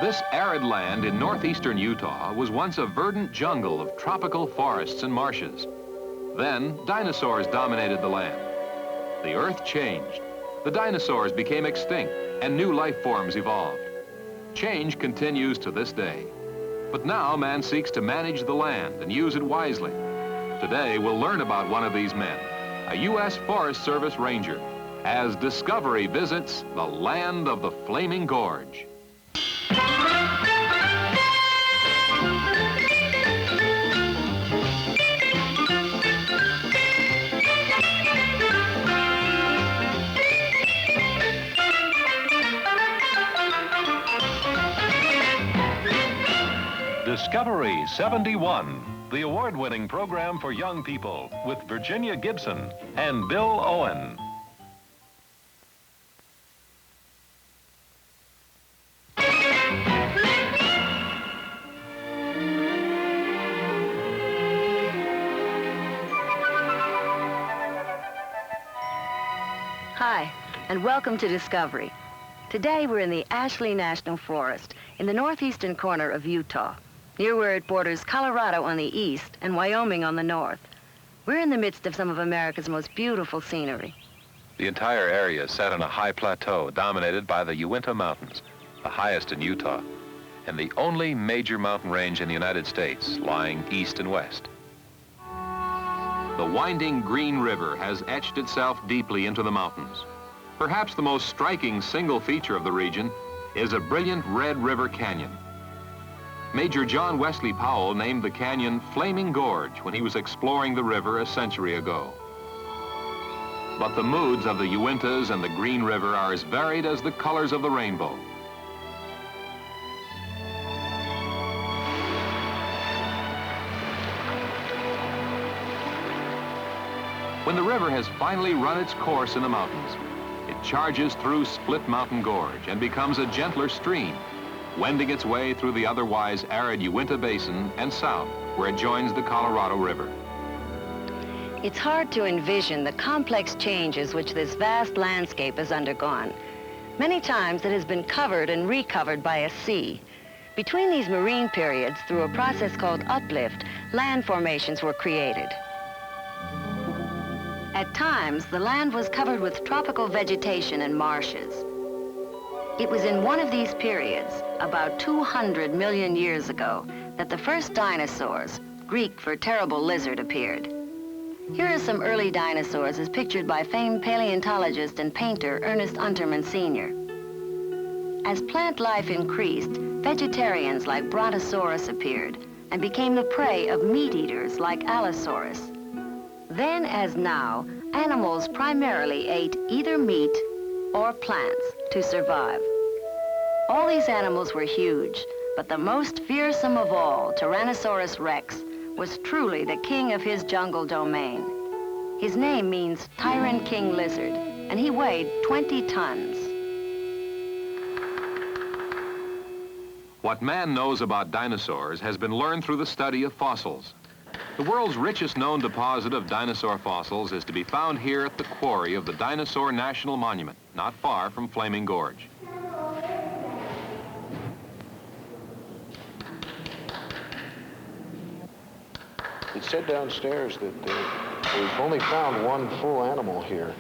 This arid land in northeastern Utah was once a verdant jungle of tropical forests and marshes. Then, dinosaurs dominated the land. The earth changed. The dinosaurs became extinct, and new life forms evolved. Change continues to this day. But now man seeks to manage the land and use it wisely. Today, we'll learn about one of these men, a U.S. Forest Service ranger, as Discovery visits the land of the Flaming Gorge. Discovery 71, the award-winning program for young people with Virginia Gibson and Bill Owen. Hi, and welcome to Discovery. Today we're in the Ashley National Forest in the northeastern corner of Utah, near where it borders Colorado on the east and Wyoming on the north. We're in the midst of some of America's most beautiful scenery. The entire area is set on a high plateau dominated by the Uinta Mountains, the highest in Utah, and the only major mountain range in the United States lying east and west. The winding Green River has etched itself deeply into the mountains. Perhaps the most striking single feature of the region is a brilliant Red River Canyon. Major John Wesley Powell named the canyon Flaming Gorge when he was exploring the river a century ago. But the moods of the Uintas and the Green River are as varied as the colors of the rainbow. When the river has finally run its course in the mountains, it charges through Split Mountain Gorge and becomes a gentler stream, wending its way through the otherwise arid Uinta Basin and south, where it joins the Colorado River. It's hard to envision the complex changes which this vast landscape has undergone. Many times it has been covered and recovered by a sea. Between these marine periods, through a process called uplift, land formations were created. At times, the land was covered with tropical vegetation and marshes. It was in one of these periods, about 200 million years ago, that the first dinosaurs, Greek for terrible lizard, appeared. Here are some early dinosaurs as pictured by famed paleontologist and painter Ernest Unterman Sr. As plant life increased, vegetarians like Brontosaurus appeared and became the prey of meat eaters like Allosaurus. Then, as now, animals primarily ate either meat or plants to survive. All these animals were huge, but the most fearsome of all, Tyrannosaurus rex, was truly the king of his jungle domain. His name means Tyrant King Lizard, and he weighed 20 tons. What man knows about dinosaurs has been learned through the study of fossils. The world's richest known deposit of dinosaur fossils is to be found here at the quarry of the Dinosaur National Monument, not far from Flaming Gorge. It said downstairs that we've only found one full animal here.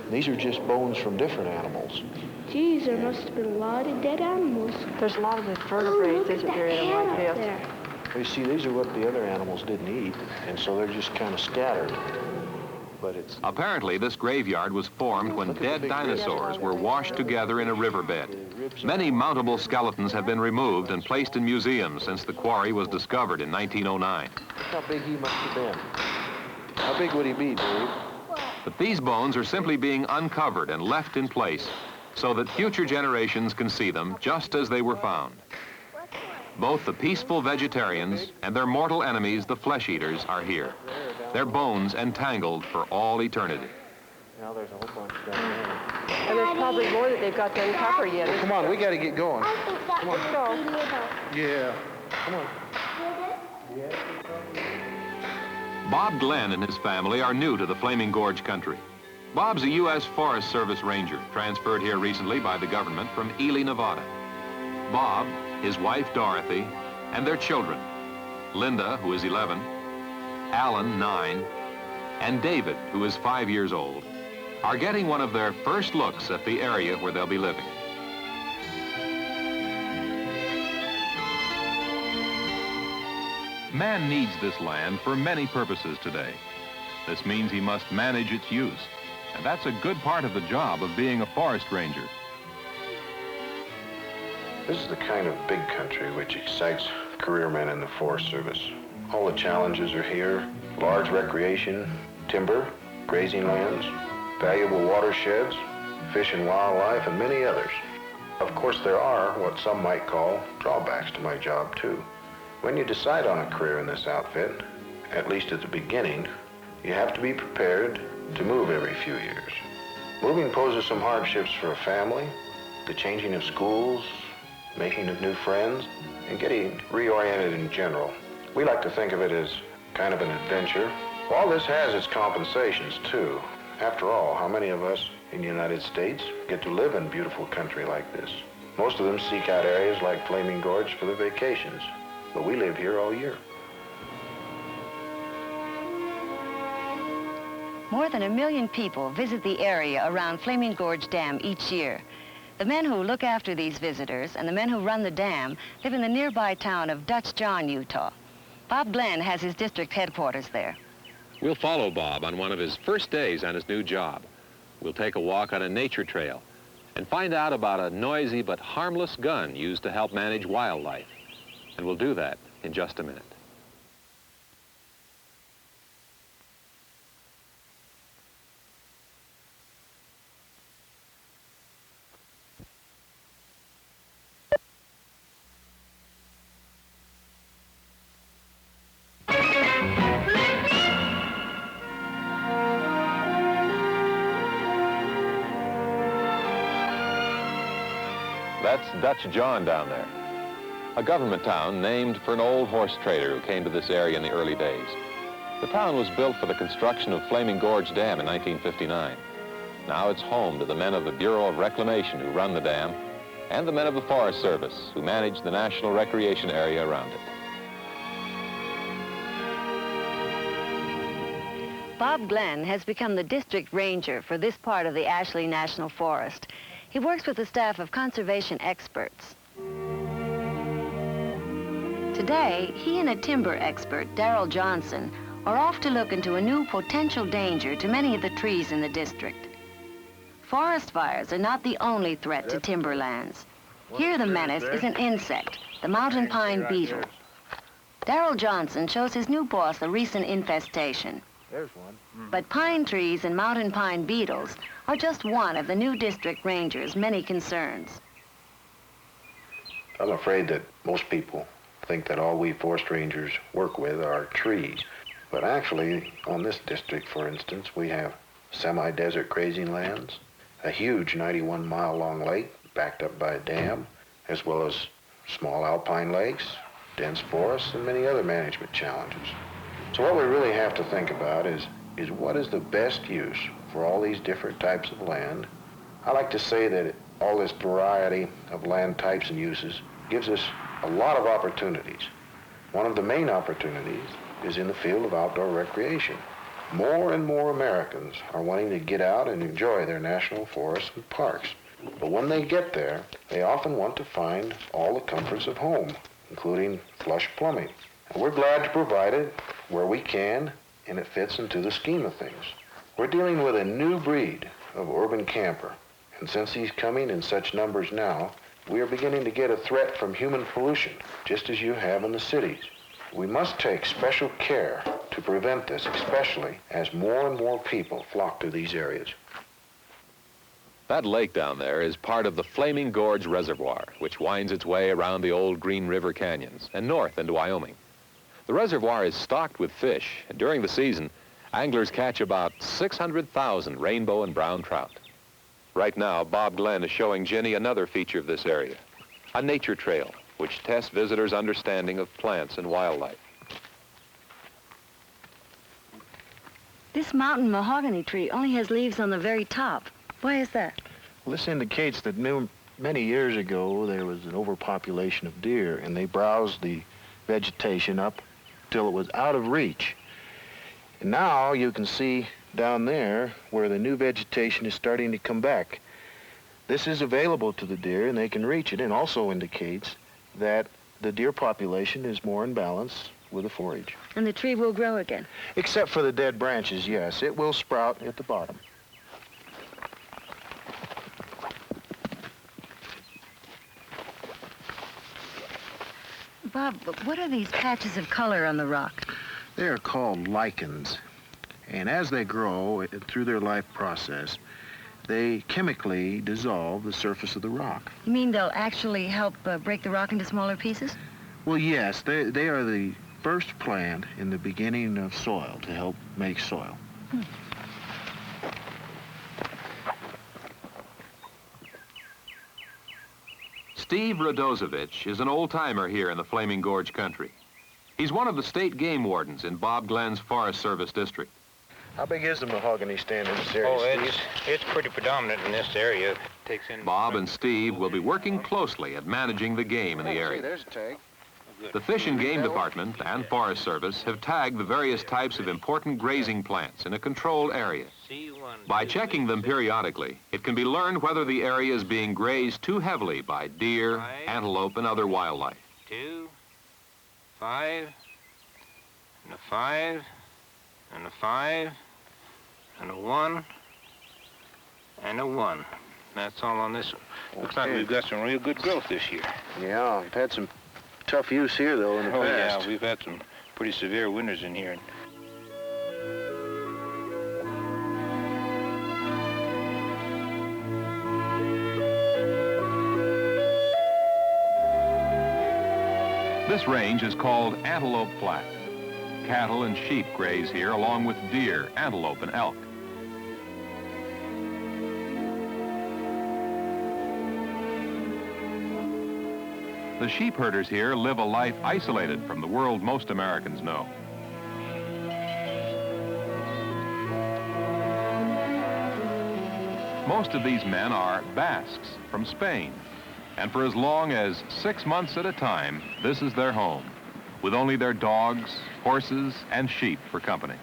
These are just bones from different animals. Geez, there must have been a lot of dead animals. There's a lot of invertebrates, isn't there, in a like this? You see, these are what the other animals didn't eat, and so they're just kind of scattered. But it's... Apparently, this graveyard was formed when dead dinosaurs were washed together in a riverbed. Many mountable skeletons have been removed and placed in museums since the quarry was discovered in 1909. Look how big he must have been. How big would he be, Dave? But these bones are simply being uncovered and left in place so that future generations can see them just as they were found. Both the peaceful vegetarians and their mortal enemies, the flesh-eaters, are here. Their bones entangled for all eternity. Now there's a whole bunch down there. And there's probably more that they've got to uncover yet. Well, come on, we got to get going. Come on. Let's go. Yeah. Come on. Bob Glenn and his family are new to the Flaming Gorge country. Bob's a U.S. Forest Service ranger, transferred here recently by the government from Ely, Nevada. Bob, his wife Dorothy, and their children, Linda, who is 11, Alan, 9, and David, who is 5 years old, are getting one of their first looks at the area where they'll be living. Man needs this land for many purposes today. This means he must manage its use, and that's a good part of the job of being a forest ranger. This is the kind of big country which excites career men in the Forest Service. All the challenges are here: large recreation, timber, grazing lands, valuable watersheds, fish and wildlife, and many others. Of course, there are what some might call drawbacks to my job, too. When you decide on a career in this outfit, at least at the beginning, you have to be prepared to move every few years. Moving poses some hardships for a family: the changing of schools, making of new friends, and getting reoriented in general. We like to think of it as kind of an adventure. All this has its compensations, too. After all, how many of us in the United States get to live in beautiful country like this? Most of them seek out areas like Flaming Gorge for their vacations, but we live here all year. More than 1 million people visit the area around Flaming Gorge Dam each year. The men who look after these visitors and the men who run the dam live in the nearby town of Dutch John, Utah. Bob Glenn has his district headquarters there. We'll follow Bob on one of his first days on his new job. We'll take a walk on a nature trail and find out about a noisy but harmless gun used to help manage wildlife. And we'll do that in just a minute. That's Dutch John down there, a government town named for an old horse trader who came to this area in the early days. The town was built for the construction of Flaming Gorge Dam in 1959. Now it's home to the men of the Bureau of Reclamation who run the dam and the men of the Forest Service who manage the national recreation area around it. Bob Glenn has become the district ranger for this part of the Ashley National Forest. He works with a staff of conservation experts. Today, he and a timber expert, Darrell Johnson, are off to look into a new potential danger to many of the trees in the district. Forest fires are not the only threat to timberlands. Here the menace is an insect, the mountain pine beetle. Darrell Johnson shows his new boss a recent infestation. There's one. But pine trees and mountain pine beetles are just one of the new district ranger's many concerns. I'm afraid that most people think that all we forest rangers work with are trees. But actually, on this district, for instance, we have semi-desert grazing lands, a huge 91-mile-long lake backed up by a dam, as well as small alpine lakes, dense forests, and many other management challenges. So what we really have to think about is what is the best use for all these different types of land. I like to say that all this variety of land types and uses gives us a lot of opportunities. One of the main opportunities is in the field of outdoor recreation. More and more Americans are wanting to get out and enjoy their national forests and parks. But when they get there, they often want to find all the comforts of home, including flush plumbing. And we're glad to provide it where we can, and it fits into the scheme of things. We're dealing with a new breed of urban camper, and since he's coming in such numbers now, we are beginning to get a threat from human pollution, just as you have in the cities. We must take special care to prevent this, especially as more and more people flock to these areas. That lake down there is part of the Flaming Gorge Reservoir, which winds its way around the old Green River canyons and north into Wyoming. The reservoir is stocked with fish, and during the season, anglers catch about 600,000 rainbow and brown trout. Right now, Bob Glenn is showing Ginny another feature of this area, a nature trail, which tests visitors' understanding of plants and wildlife. This mountain mahogany tree only has leaves on the very top. Why is that? Well, this indicates that Many years ago, there was an overpopulation of deer, and they browsed the vegetation up till it was out of reach. And now you can see down there where the new vegetation is starting to come back. This is available to the deer, and they can reach it, and also indicates that the deer population is more in balance with the forage. And the tree will grow again? Except for the dead branches, yes. It will sprout at the bottom. Bob, what are these patches of color on the rock? They are called lichens. And as they grow through their life process, they chemically dissolve the surface of the rock. You mean they'll actually help break the rock into smaller pieces? Well, yes. They are the first plant in the beginning of soil to help make soil. Steve Radosevich is an old-timer here in the Flaming Gorge country. He's one of the state game wardens in Bob Glenn's Forest Service district. How big is the mahogany stand in this area, Oh, Steve? it's pretty predominant in this area. Takes in Bob and Steve will be working closely at managing the game in the area. There's a tag. The Fish and Game Department and Forest Service have tagged the various types of important grazing plants in a controlled area. By checking them periodically, it can be learned whether the area is being grazed too heavily by deer, antelope, and other wildlife. 2, 5, and a 5, and a 5, and a 1, and a 1. That's all on this one. Looks like we've got some real good growth this year. Yeah, we've had some tough use here, though, in the Oh, past. yeah, we've had some pretty severe winters in here. This range is called Antelope Flat. Cattle and sheep graze here along with deer, antelope, and elk. The sheep herders here live a life isolated from the world most Americans know. Most of these men are Basques from Spain, and for as long as 6 months at a time, this is their home, with only their dogs, horses, and sheep for company.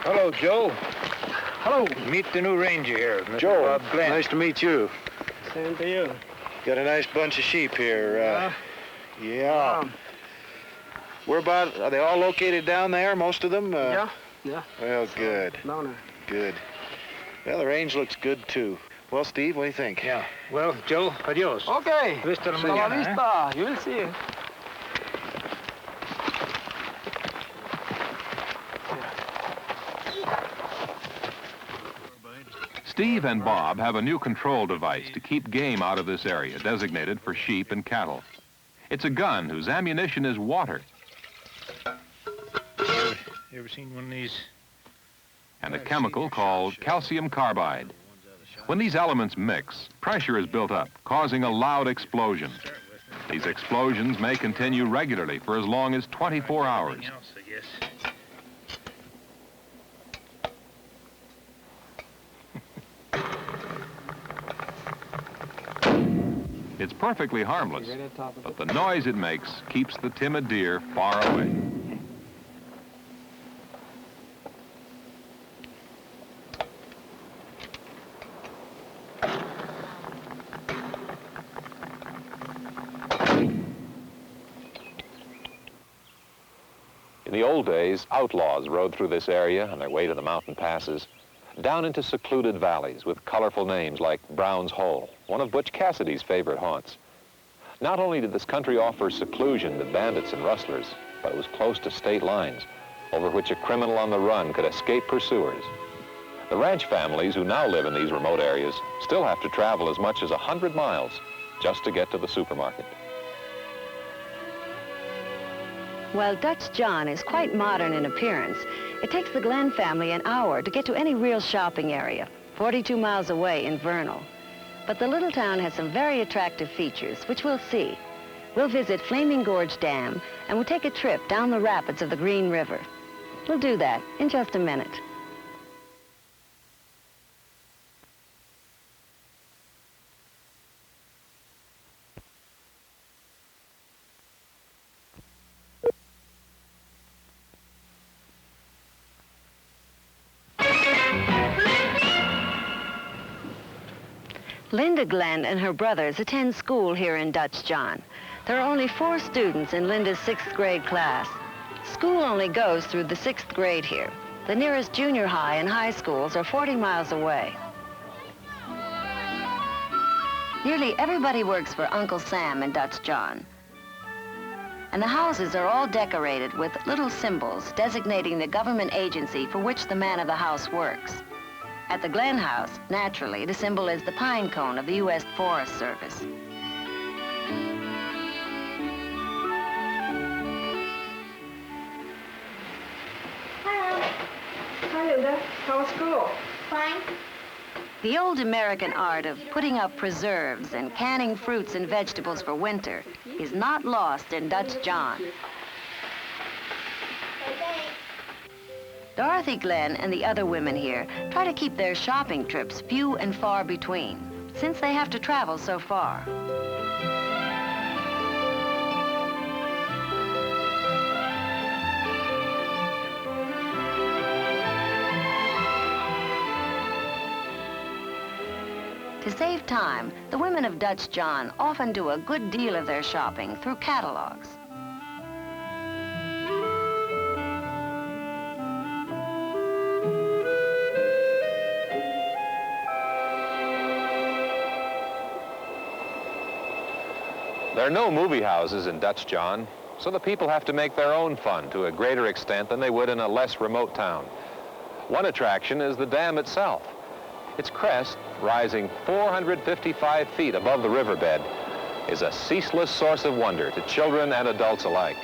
Hello, Joe. Hello. Meet the new ranger here, Mr. Joe, Bob Glenn. nice to meet you. Same to you. Got a nice bunch of sheep here. Yeah. Where about, are they all located down there, most of them? Yeah. Well, good, Down there. good. Well, the range looks good, too. Well, Steve, what do you think? Yeah. Well, Joe, adios. Okay. Vista la Hasta la mañana, vista. You will see. Steve and Bob have a new control device to keep game out of this area, designated for sheep and cattle. It's a gun whose ammunition is water, You ever seen one of these? and a chemical called calcium carbide. When these elements mix, pressure is built up, causing a loud explosion. These explosions may continue regularly for as long as 24 hours. Anything else, I guess. It's perfectly harmless, but the noise it makes keeps the timid deer far away. In the old days, outlaws rode through this area on their way to the mountain passes, down into secluded valleys with colorful names like Brown's Hole, one of Butch Cassidy's favorite haunts. Not only did this country offer seclusion to bandits and rustlers, but it was close to state lines, over which a criminal on the run could escape pursuers. The ranch families who now live in these remote areas still have to travel as much as 100 miles just to get to the supermarket. While Dutch John is quite modern in appearance, it takes the Glenn family an hour to get to any real shopping area, 42 miles away in Vernal. But the little town has some very attractive features, which we'll see. we'll visit Flaming Gorge Dam and we'll take a trip down the rapids of the Green River. We'll do that in just a minute. Linda Glenn and her brothers attend school here in Dutch John. There are only 4 students in Linda's 6th grade class. School only goes through the 6th grade here. The nearest junior high and high schools are 40 miles away. Nearly everybody works for Uncle Sam in Dutch John. And the houses are all decorated with little symbols designating the government agency for which the man of the house works. At the Glenn house, naturally, the symbol is the pine cone of the U.S. Forest Service. Hi, Linda. How was school? Fine. The old American art of putting up preserves and canning fruits and vegetables for winter is not lost in Dutch John. Dorothy Glenn and the other women here try to keep their shopping trips few and far between, since they have to travel so far. To save time, the women of Dutch John often do a good deal of their shopping through catalogs. There are no movie houses in Dutch John, so the people have to make their own fun to a greater extent than they would in a less remote town. One attraction is the dam itself. Its crest, rising 455 feet above the riverbed, is a ceaseless source of wonder to children and adults alike.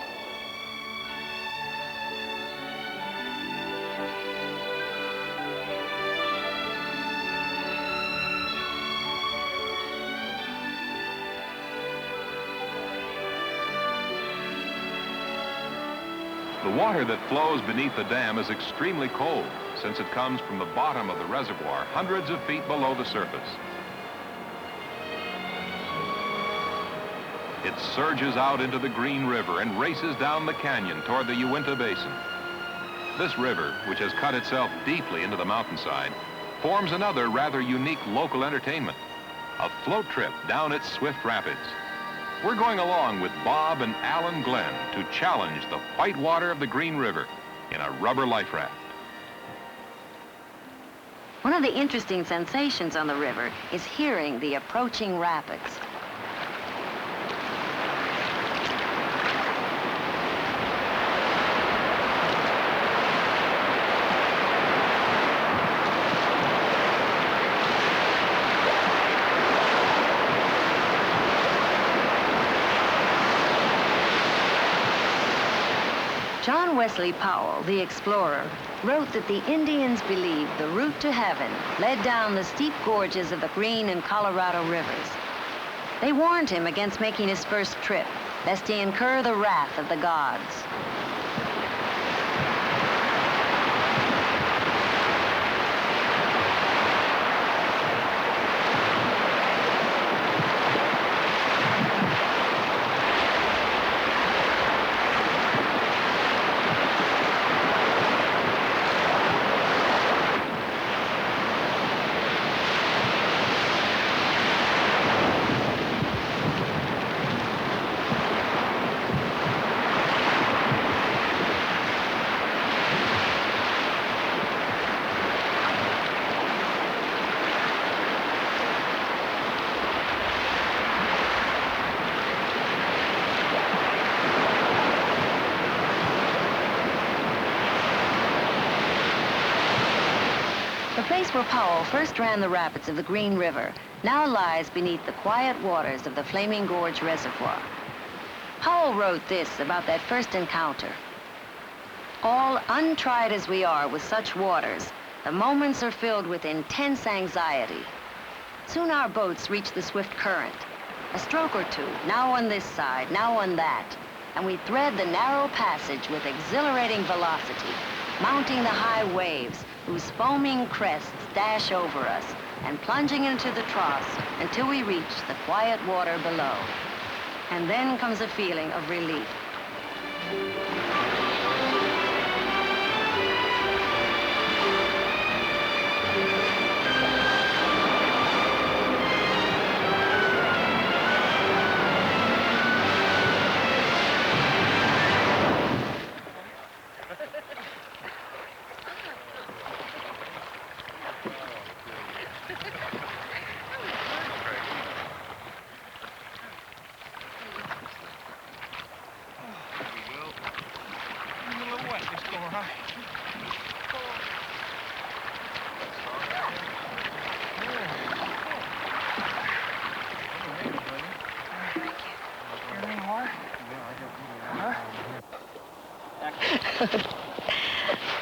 The water that flows beneath the dam is extremely cold, since it comes from the bottom of the reservoir, hundreds of feet below the surface. It surges out into the Green River and races down the canyon toward the Uinta Basin. This river, which has cut itself deeply into the mountainside, forms another rather unique local entertainment, a float trip down its swift rapids. We're going along with Bob and Alan Glenn to challenge the white water of the Green River in a rubber life raft. One of the interesting sensations on the river is hearing the approaching rapids. John Wesley Powell, the explorer, wrote that the Indians believed the route to heaven led down the steep gorges of the Green and Colorado rivers. They warned him against making his first trip, lest he incur the wrath of the gods. The place where Powell first ran the rapids of the Green River now lies beneath the quiet waters of the Flaming Gorge Reservoir. Powell wrote this about that first encounter. All untried as we are with such waters, the moments are filled with intense anxiety. Soon our boats reach the swift current. A stroke or two, now on this side, now on that, and we thread the narrow passage with exhilarating velocity, mounting the high waves whose foaming crests dash over us and plunging into the troughs until we reach the quiet water below. And then comes a feeling of relief.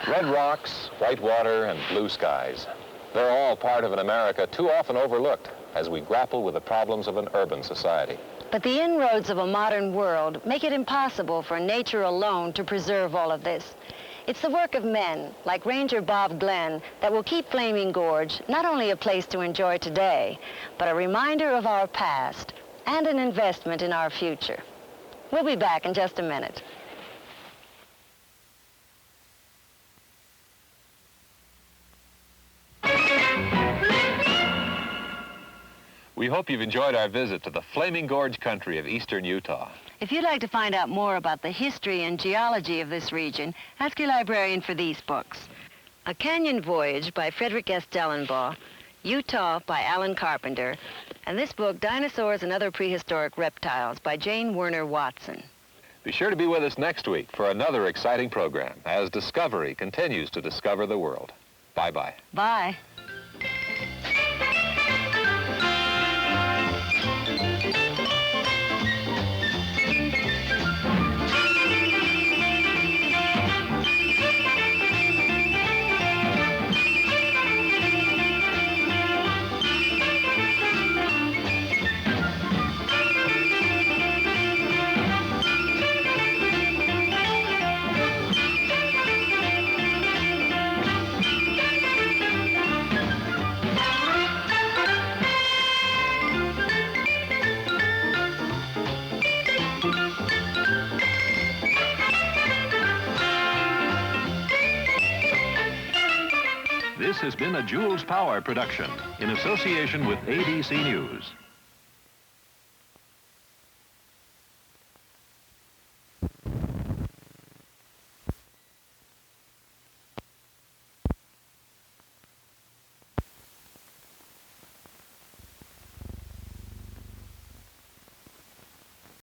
Red rocks, white water, and blue skies. They're all part of an America too often overlooked as we grapple with the problems of an urban society. But the inroads of a modern world make it impossible for nature alone to preserve all of this. It's the work of men, like Ranger Bob Glenn, that will keep Flaming Gorge not only a place to enjoy today, but a reminder of our past and an investment in our future. We'll be back in just a minute. We hope you've enjoyed our visit to the Flaming Gorge country of eastern Utah. If you'd like to find out more about the history and geology of this region, ask your librarian for these books. A Canyon Voyage by Frederick S. Dellenbaugh, Utah by Alan Carpenter, and this book, Dinosaurs and Other Prehistoric Reptiles by Jane Werner Watson. Be sure to be with us next week for another exciting program as Discovery continues to discover the world. Bye-bye. Bye. This has been a Jules Power production in association with ABC News.